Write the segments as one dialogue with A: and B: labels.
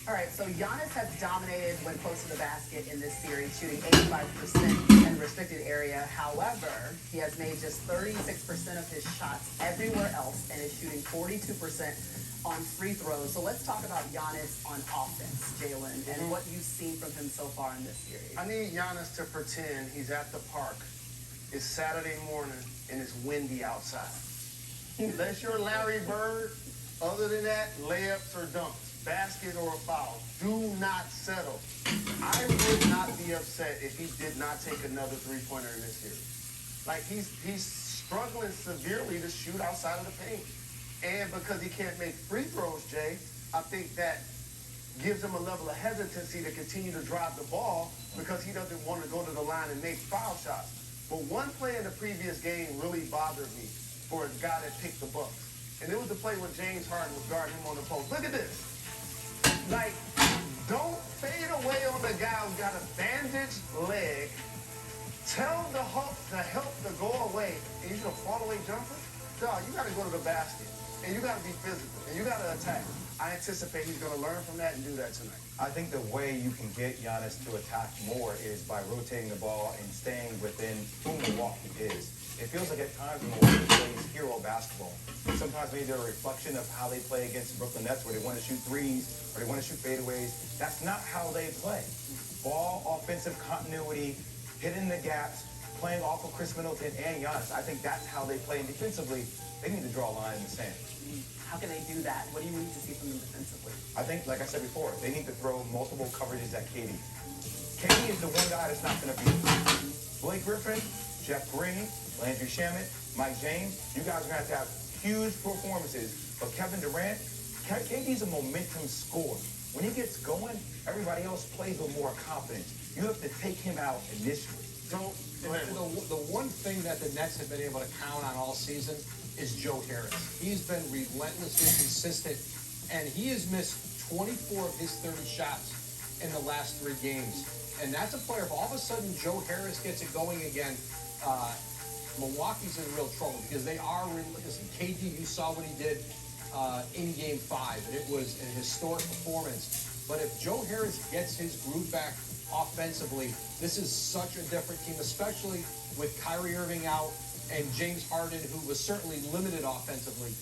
A: All right, so Giannis has dominated when close to the basket in this series, shooting 85% in the restricted area. However, he has made just 36% of his shots everywhere else and is shooting 42% on free throws. So let's talk about Giannis on offense, Jalen, and what you've seen from him so far in this series.
B: I need Giannis to pretend he's at the park. It's Saturday morning and it's windy outside. Unless you're Larry Bird, other than that, layups or dunks, basket or a foul. Do not settle. I would not be upset if he did not take another three-pointer in this series. Like, he's struggling severely to shoot outside of the paint. And because he can't make free throws, Jay, I think that gives him a level of hesitancy to continue to drive the ball because he doesn't want to go to the line and make foul shots. But one play in the previous game really bothered me for a guy that picked the Bucks. And it was the play when James Harden was guarding him on the post. Look at this. Like, don't fade away on the guy who's got a bandaged leg. Tell the help to go away. And you should a fall-away jumper? Dog, you got to go to the basket. And you got to be physical. And you got to attack. I anticipate he's going to learn from that and do that tonight.
C: I think the way you can get Giannis to attack more is by rotating the ball and staying within who Milwaukee is. It feels like at times Milwaukee plays hero basketball. Sometimes maybe they're a reflection of how they play against the Brooklyn Nets, where they want to shoot threes or they want to shoot fadeaways. That's not how they play. Ball, offensive continuity, hitting the gaps, playing off of Chris Middleton and Giannis. I think that's how they play. And defensively, they need to draw a line in the sand.
A: How can they do that? What do you need to see from them defensively?
C: I think, like I said before, they need to throw multiple coverages at KD. KD is the one guy that's not going to beat him. Blake Griffin, Jeff Green, Landry Shamet, Mike James, you guys are going to have huge performances. But Kevin Durant, KD's a momentum scorer. When he gets going, everybody else plays with more confidence. You have to take him out initially.
D: The one thing that the Nets have been able to count on all season is Joe Harris. He's been relentlessly consistent, and he has missed 24 of his 30 shots in the last 3 games. And that's a player, if all of a sudden Joe Harris gets it going again, Milwaukee's in real trouble because they are, listen, KD, you saw what he did in Game 5, and it was an historic performance. But if Joe Harris gets his groove back offensively, this is such a different team, especially with Kyrie Irving out and James Harden, who was certainly limited offensively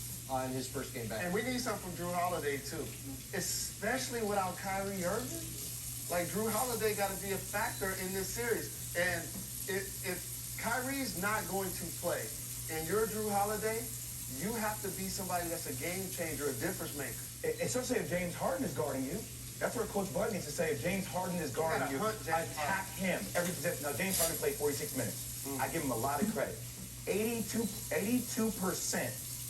D: in his first game back.
B: And we need something from Drew Holiday, too. Especially without Kyrie Irving. Like, Drew Holiday got to be a factor in this series. And if Kyrie's not going to play and you're Drew Holiday, you have to be somebody that's a game changer, a difference maker.
C: Especially if James Harden is guarding you. That's where Coach Bud needs to say, if James Harden is guarding you, attack him. Now, James Harden played 46 minutes. I give him a lot of credit. 82%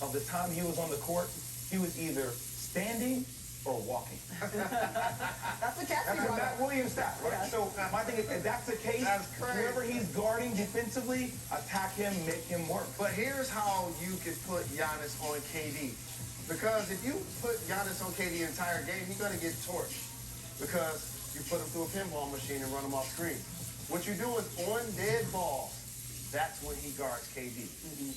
C: of the time he was on the court, he was either standing or walking.
A: That's the catch.
C: That's a Matt Williams stat, right? Yeah. So my thing is, if that's the case, whoever he's guarding defensively, attack him, make him work.
B: But here's how you can put Giannis on KD. Because if you put Giannis on KD the entire game, he's going to get torched. Because you put him through a pinball machine and run him off screen. What you do is on dead balls, that's when he guards KD.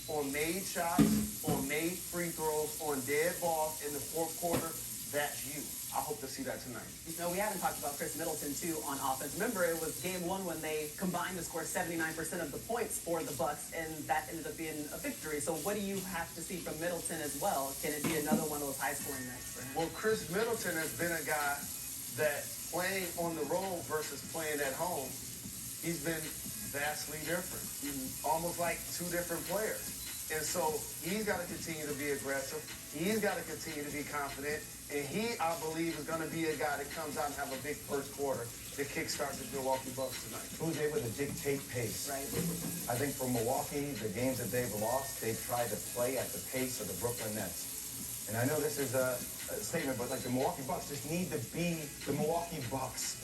B: On made shots, on made free throws, on dead balls in the fourth quarter, that's you. I hope to see that tonight.
A: You know, we haven't talked about Chris Middleton, too, on offense. Remember, it was Game 1 when they combined to score 79% of the points for the Bucks, and that ended up being a victory. So what do you have to see from Middleton as well? Can it be another one of those high-scoring nights for him?
B: Well, Chris Middleton has been a guy that playing on the road versus playing at home, he's been vastly different. Almost like 2 different players. And so he's got to continue to be aggressive. He's got to continue to be confident. And he, I believe, is going to be a guy that comes out and have a big first quarter to kickstart the Milwaukee Bucks tonight.
C: Who's able to dictate pace?
A: Right.
C: I think for Milwaukee, the games that they've lost, they've tried to play at the pace of the Brooklyn Nets. And I know this is a statement, but like the Milwaukee Bucks just need to be the Milwaukee Bucks.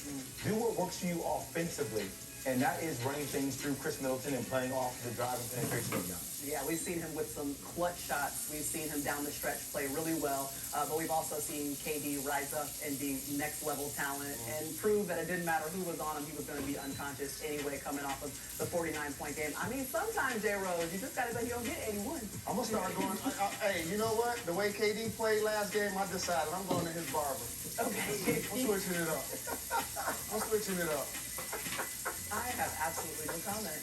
C: Do what works for you offensively and that is running things through Chris Middleton and playing off the drive and penetration of Giannis.
A: Yeah, we've seen him with some clutch shots. We've seen him down the stretch play really well. But we've also seen KD rise up and be next level talent and prove that it didn't matter who was on him. He was going to be unconscious anyway coming off of the 49-point game. I mean, sometimes, J. Rose, you just got to say he don't get 81.
B: I'm going to start going, hey, you know what? The way KD played last game, I decided I'm going to his barber.
A: Okay.
B: I'm switching it up. I'm switching it up.
A: I have absolutely no comment.